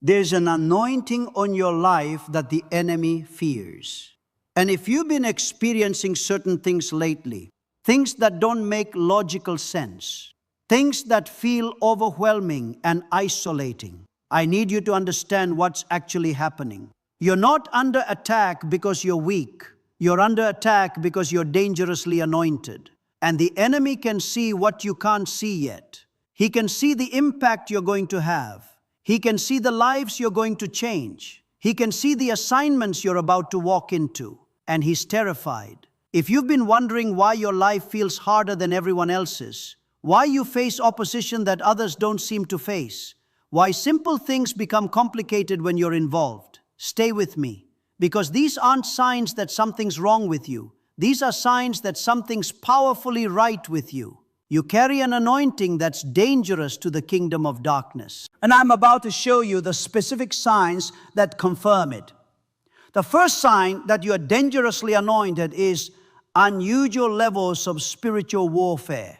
There's an anointing on your life that the enemy fears. And if you've been experiencing certain things lately, things that don't make logical sense, things that feel overwhelming and isolating, I need you to understand what's actually happening. You're not under attack because you're weak. You're under attack because you're dangerously anointed. And the enemy can see what you can't see yet. He can see the impact you're going to have. He can see the lives you're going to change. He can see the assignments you're about to walk into. And he's terrified. If you've been wondering why your life feels harder than everyone else's, why you face opposition that others don't seem to face, why simple things become complicated when you're involved, stay with me. Because these aren't signs that something's wrong with you. These are signs that something's powerfully right with you. You carry an anointing that's dangerous to the kingdom of darkness. And I'm about to show you the specific signs that confirm it. The first sign that you are dangerously anointed is unusual levels of spiritual warfare.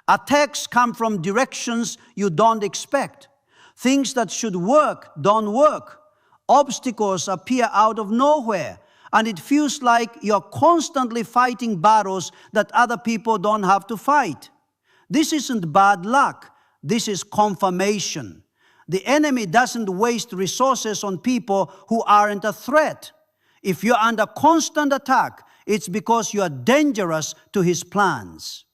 Attacks come from directions you don't expect. Things that should work don't work. Obstacles appear out of nowhere, and it feels like you're constantly fighting battles that other people don't have to fight. This isn't bad luck. This is confirmation. The enemy doesn't waste resources on people who aren't a threat. If you're under constant attack, it's because you are dangerous to his plans.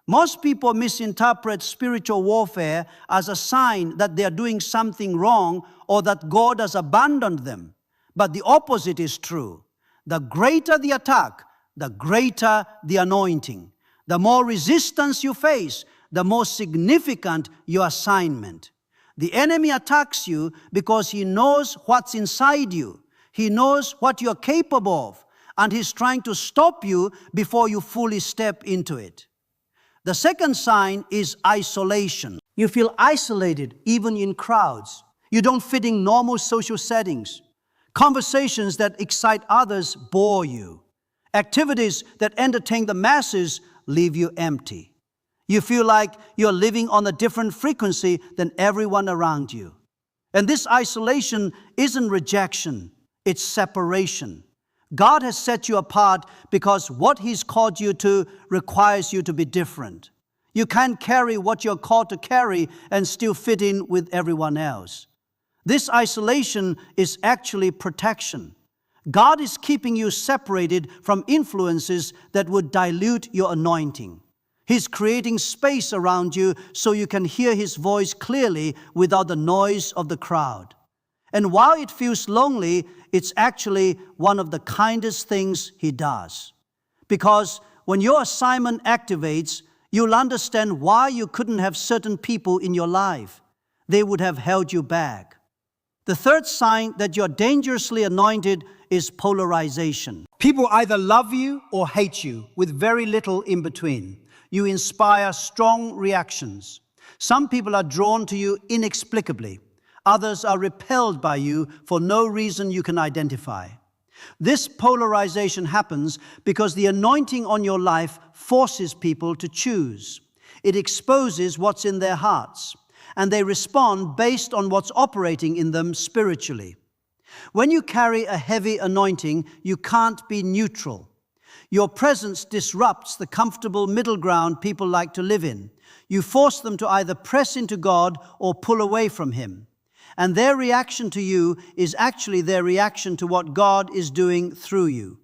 Most people misinterpret spiritual warfare as a sign that they are doing something wrong or that God has abandoned them. But the opposite is true. The greater the attack, the greater the anointing. The more resistance you face, the more significant your assignment. The enemy attacks you because he knows what's inside you. He knows what you're capable of, and he's trying to stop you before you fully step into it. The second sign is isolation. You feel isolated even in crowds. You don't fit in normal social settings. Conversations that excite others bore you. Activities that entertain the masses leave you empty. You feel like you're living on a different frequency than everyone around you. And this isolation isn't rejection, it's separation. God has set you apart because what He's called you to requires you to be different. You can't carry what you're called to carry and still fit in with everyone else. This isolation is actually protection. God is keeping you separated from influences that would dilute your anointing. He's creating space around you so you can hear His voice clearly without the noise of the crowd. And while it feels lonely, it's actually one of the kindest things He does. Because when your assignment activates, you'll understand why you couldn't have certain people in your life. They would have held you back. The third sign that you're dangerously anointed is polarization. People either love you or hate you with very little in between. You inspire strong reactions. Some people are drawn to you inexplicably. Others are repelled by you for no reason you can identify. This polarization happens because the anointing on your life forces people to choose. It exposes what's in their hearts, and they respond based on what's operating in them spiritually. When you carry a heavy anointing, you can't be neutral. Your presence disrupts the comfortable middle ground people like to live in. You force them to either press into God or pull away from Him. And their reaction to you is actually their reaction to what God is doing through you.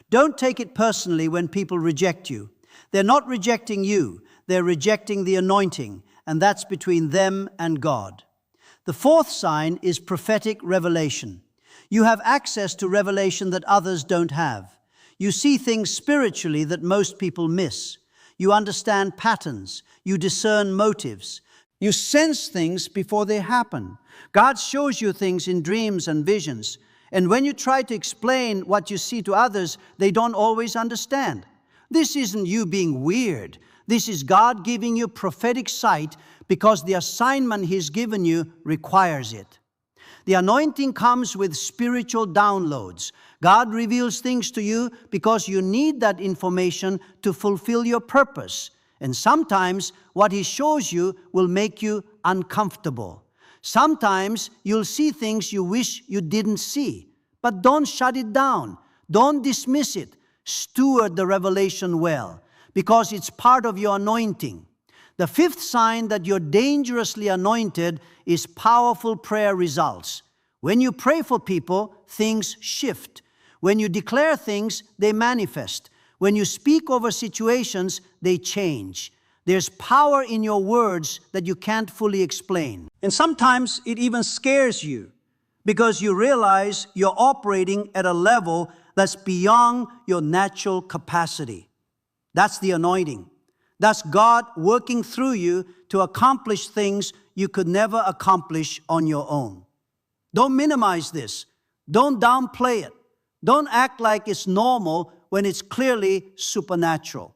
Don't take it personally when people reject you. They're not rejecting you, they're rejecting the anointing, and that's between them and God. The fourth sign is prophetic revelation. You have access to revelation that others don't have. You see things spiritually that most people miss. You understand patterns. You discern motives. You sense things before they happen. God shows you things in dreams and visions. And when you try to explain what you see to others, they don't always understand. This isn't you being weird. This is God giving you prophetic sight because the assignment He's given you requires it. The anointing comes with spiritual downloads. God reveals things to you because you need that information to fulfill your purpose. And sometimes what He shows you will make you uncomfortable. Sometimes you'll see things you wish you didn't see. But don't shut it down. Don't dismiss it. Steward the revelation well, because it's part of your anointing. The fifth sign that you're dangerously anointed is powerful prayer results. When you pray for people, things shift. When you declare things, they manifest. When you speak over situations, they change. There's power in your words that you can't fully explain. And sometimes it even scares you because you realize you're operating at a level that's beyond your natural capacity. That's the anointing. That's God working through you to accomplish things you could never accomplish on your own. Don't minimize this. Don't downplay it. Don't act like it's normal when it's clearly supernatural.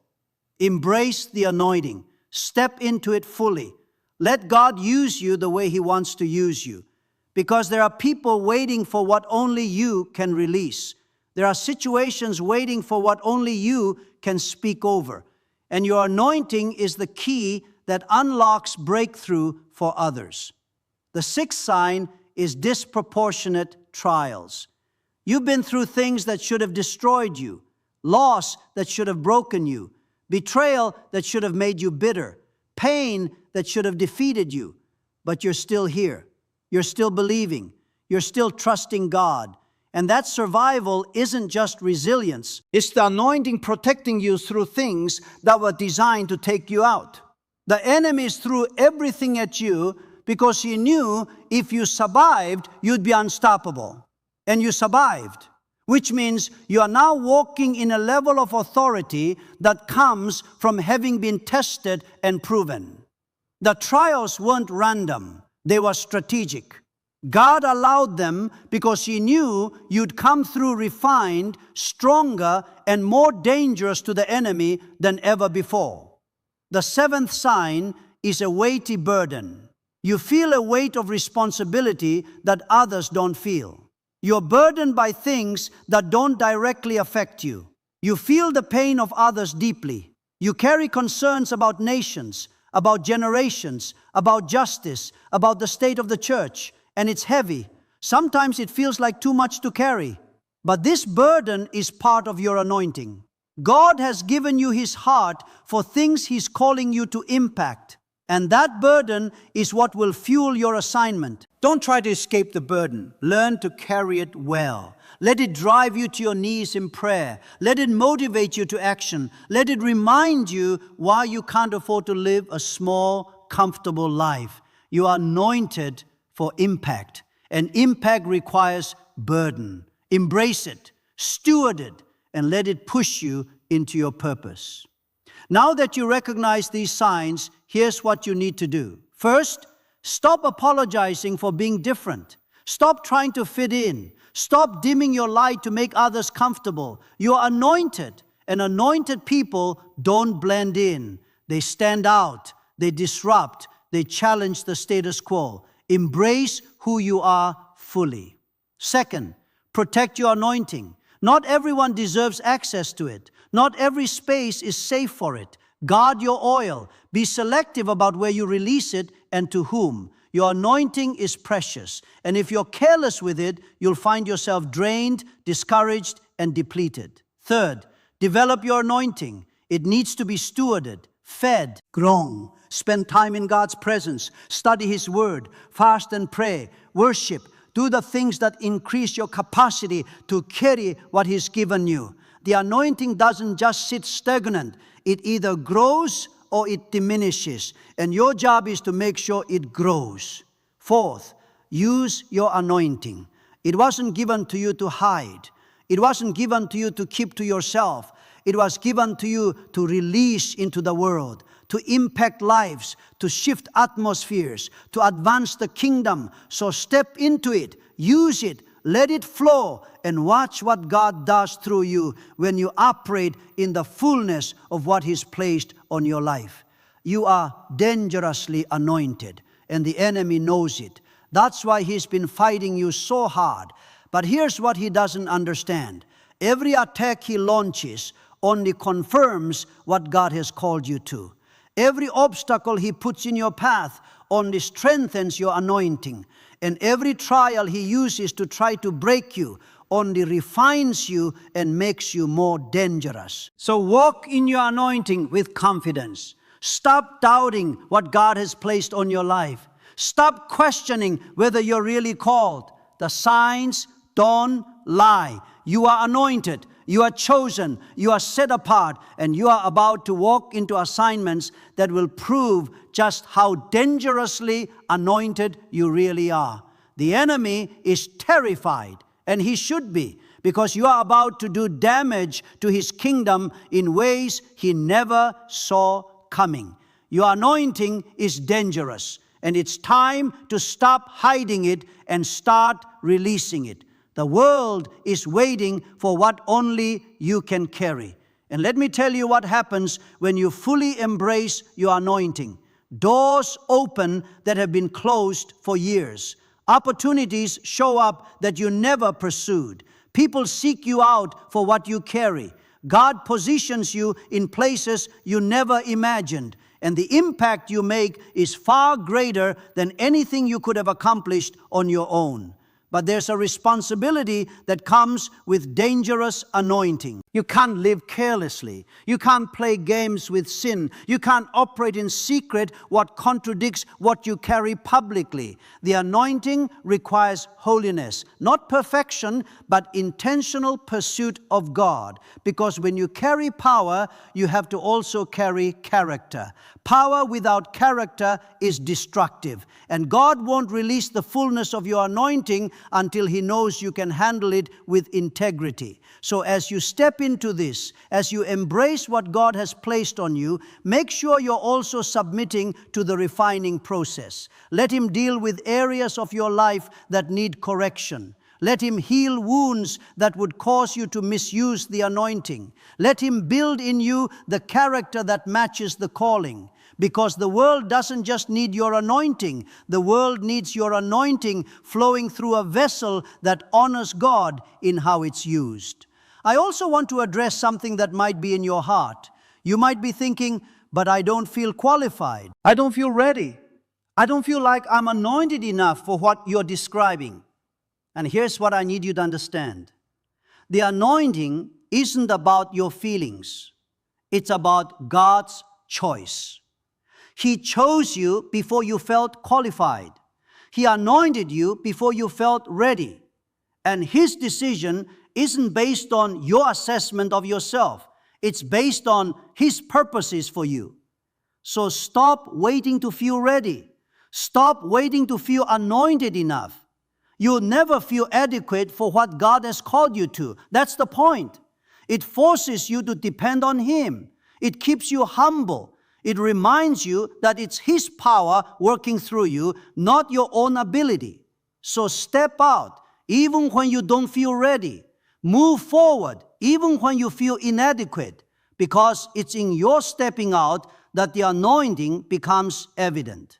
Embrace the anointing. Step into it fully. Let God use you the way He wants to use you. Because there are people waiting for what only you can release. There are situations waiting for what only you can speak over. And your anointing is the key that unlocks breakthrough for others. The sixth sign is disproportionate trials. You've been through things that should have destroyed you, loss that should have broken you, betrayal that should have made you bitter, pain that should have defeated you, but you're still here. You're still believing. You're still trusting God. And that survival isn't just resilience. It's the anointing protecting you through things that were designed to take you out. The enemy threw everything at you because he knew if you survived, you'd be unstoppable. And you survived, which means you are now walking in a level of authority that comes from having been tested and proven. The trials weren't random. They were strategic. God allowed them because He knew you'd come through refined, stronger, and more dangerous to the enemy than ever before. The seventh sign is a weighty burden. You feel a weight of responsibility that others don't feel. You're burdened by things that don't directly affect you. You feel the pain of others deeply. You carry concerns about nations, about generations, about justice, about the state of the church, and it's heavy. Sometimes it feels like too much to carry. But this burden is part of your anointing. God has given you His heart for things He's calling you to impact. And that burden is what will fuel your assignment. Don't try to escape the burden. Learn to carry it well. Let it drive you to your knees in prayer. Let it motivate you to action. Let it remind you why you can't afford to live a small, comfortable life. You are anointed for impact. And impact requires burden. Embrace it, steward it, and let it push you into your purpose. Now that you recognize these signs, here's what you need to do. First, stop apologizing for being different. Stop trying to fit in. Stop dimming your light to make others comfortable. You are anointed, and anointed people don't blend in. They stand out. They disrupt. They challenge the status quo. Embrace who you are fully. Second, protect your anointing. Not everyone deserves access to it. Not every space is safe for it. Guard your oil. Be selective about where you release it and to whom. Your anointing is precious. And if you're careless with it, you'll find yourself drained, discouraged, and depleted. Third, develop your anointing. It needs to be stewarded, fed, grown. Spend time in God's presence. Study His Word. Fast and pray. Worship. Do the things that increase your capacity to carry what He's given you. The anointing doesn't just sit stagnant. It either grows or it diminishes. And your job is to make sure it grows. Fourth, use your anointing. It wasn't given to you to hide. It wasn't given to you to keep to yourself. It was given to you to release into the world, to impact lives, to shift atmospheres, to advance the kingdom. So step into it, use it, let it flow, and watch what God does through you when you operate in the fullness of what He's placed on your life. You are dangerously anointed, and the enemy knows it. That's why he's been fighting you so hard. But here's what he doesn't understand. Every attack he launches only confirms what God has called you to. Every obstacle he puts in your path only strengthens your anointing. And every trial he uses to try to break you only refines you and makes you more dangerous. So walk in your anointing with confidence. Stop doubting what God has placed on your life. Stop questioning whether you're really called. The signs don't lie. You are anointed. You are chosen. You are set apart. And you are about to walk into assignments that will prove just how dangerously anointed you really are. The enemy is terrified, and he should be, because you are about to do damage to his kingdom in ways he never saw coming. Your anointing is dangerous, and it's time to stop hiding it and start releasing it. The world is waiting for what only you can carry. And let me tell you what happens when you fully embrace your anointing. Doors open that have been closed for years. Opportunities show up that you never pursued. People seek you out for what you carry. God positions you in places you never imagined. And the impact you make is far greater than anything you could have accomplished on your own. But there's a responsibility that comes with dangerous anointing. You can't live carelessly. You can't play games with sin. You can't operate in secret what contradicts what you carry publicly. The anointing requires holiness, not perfection, but intentional pursuit of God. Because when you carry power, you have to also carry character. Power without character is destructive. And God won't release the fullness of your anointing until He knows you can handle it with integrity. So as you step into this, as you embrace what God has placed on you, make sure you're also submitting to the refining process. Let Him deal with areas of your life that need correction. Let Him heal wounds that would cause you to misuse the anointing. Let Him build in you the character that matches the calling. Because the world doesn't just need your anointing. The world needs your anointing flowing through a vessel that honors God in how it's used. I also want to address something that might be in your heart. You might be thinking, but I don't feel qualified. I don't feel ready. I don't feel like I'm anointed enough for what you're describing. And here's what I need you to understand. The anointing isn't about your feelings. It's about God's choice. He chose you before you felt qualified. He anointed you before you felt ready. And His decision isn't based on your assessment of yourself. It's based on His purposes for you. So stop waiting to feel ready. Stop waiting to feel anointed enough. You'll never feel adequate for what God has called you to. That's the point. It forces you to depend on Him. It keeps you humble. It reminds you that it's His power working through you, not your own ability. So step out, even when you don't feel ready. Move forward, even when you feel inadequate, because it's in your stepping out that the anointing becomes evident.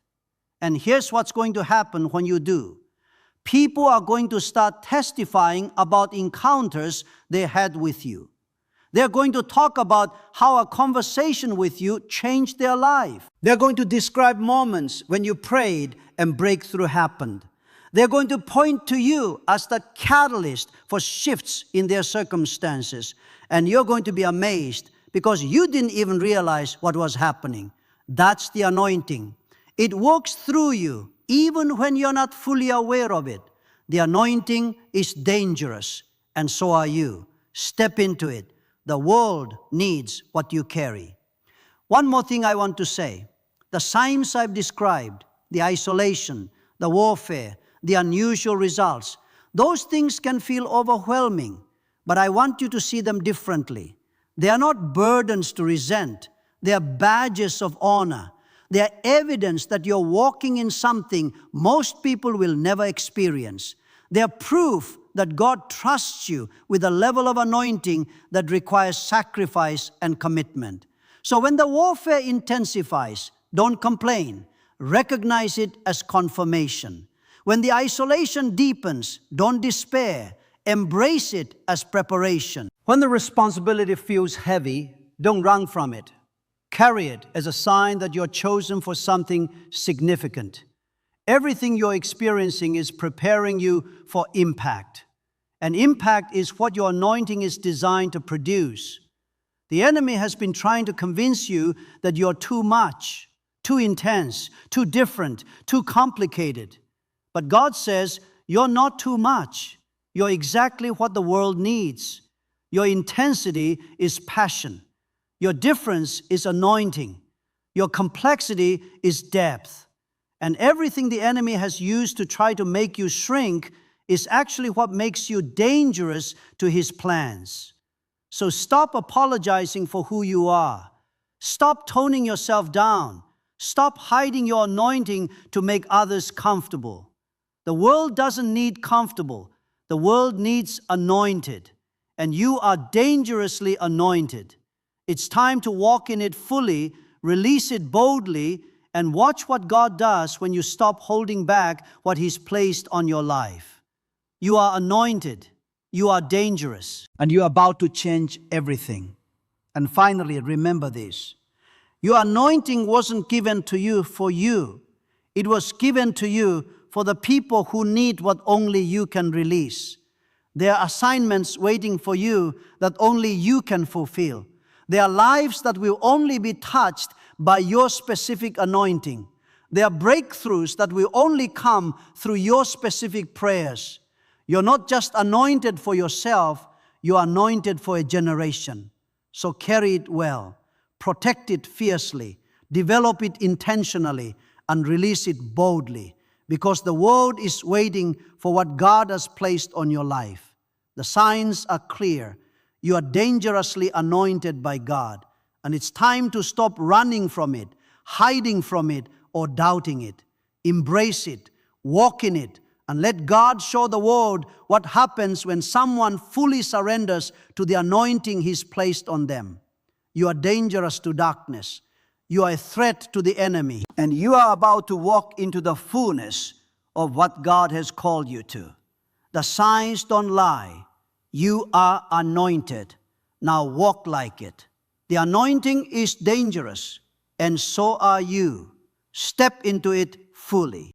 And here's what's going to happen when you do. People are going to start testifying about encounters they had with you. They're going to talk about how a conversation with you changed their life. They're going to describe moments when you prayed and breakthrough happened. They're going to point to you as the catalyst for shifts in their circumstances. And you're going to be amazed because you didn't even realize what was happening. That's the anointing. It works through you even when you're not fully aware of it. The anointing is dangerous, and so are you. Step into it. The world needs what you carry. One more thing I want to say. The signs I've described, the isolation, the warfare, the unusual results, those things can feel overwhelming, but I want you to see them differently. They are not burdens to resent. They are badges of honor. They are evidence that you're walking in something most people will never experience. They are proof that God trusts you with a level of anointing that requires sacrifice and commitment. So when the warfare intensifies, don't complain. Recognize it as confirmation. When the isolation deepens, don't despair. Embrace it as preparation. When the responsibility feels heavy, don't run from it. Carry it as a sign that you're chosen for something significant. Everything you're experiencing is preparing you for impact. And impact is what your anointing is designed to produce. The enemy has been trying to convince you that you're too much, too intense, too different, too complicated. But God says, you're not too much. You're exactly what the world needs. Your intensity is passion. Your difference is anointing. Your complexity is depth. And everything the enemy has used to try to make you shrink is actually what makes you dangerous to his plans. So stop apologizing for who you are. Stop toning yourself down. Stop hiding your anointing to make others comfortable. The world doesn't need comfortable. The world needs anointed. And you are dangerously anointed. It's time to walk in it fully, release it boldly, and watch what God does when you stop holding back what He's placed on your life. You are anointed. You are dangerous. And you are about to change everything. And finally, remember this. Your anointing wasn't given to you for you. It was given to you for the people who need what only you can release. There are assignments waiting for you that only you can fulfill. There are lives that will only be touched by your specific anointing. There are breakthroughs that will only come through your specific prayers. You're not just anointed for yourself, you're anointed for a generation. So carry it well, protect it fiercely, develop it intentionally, and release it boldly, because the world is waiting for what God has placed on your life. The signs are clear. You are dangerously anointed by God, and it's time to stop running from it, hiding from it, or doubting it. Embrace it, walk in it, and let God show the world what happens when someone fully surrenders to the anointing He's placed on them. You are dangerous to darkness. You are a threat to the enemy, and you are about to walk into the fullness of what God has called you to. The signs don't lie. You are anointed. Now walk like it. The anointing is dangerous, and so are you. Step into it fully.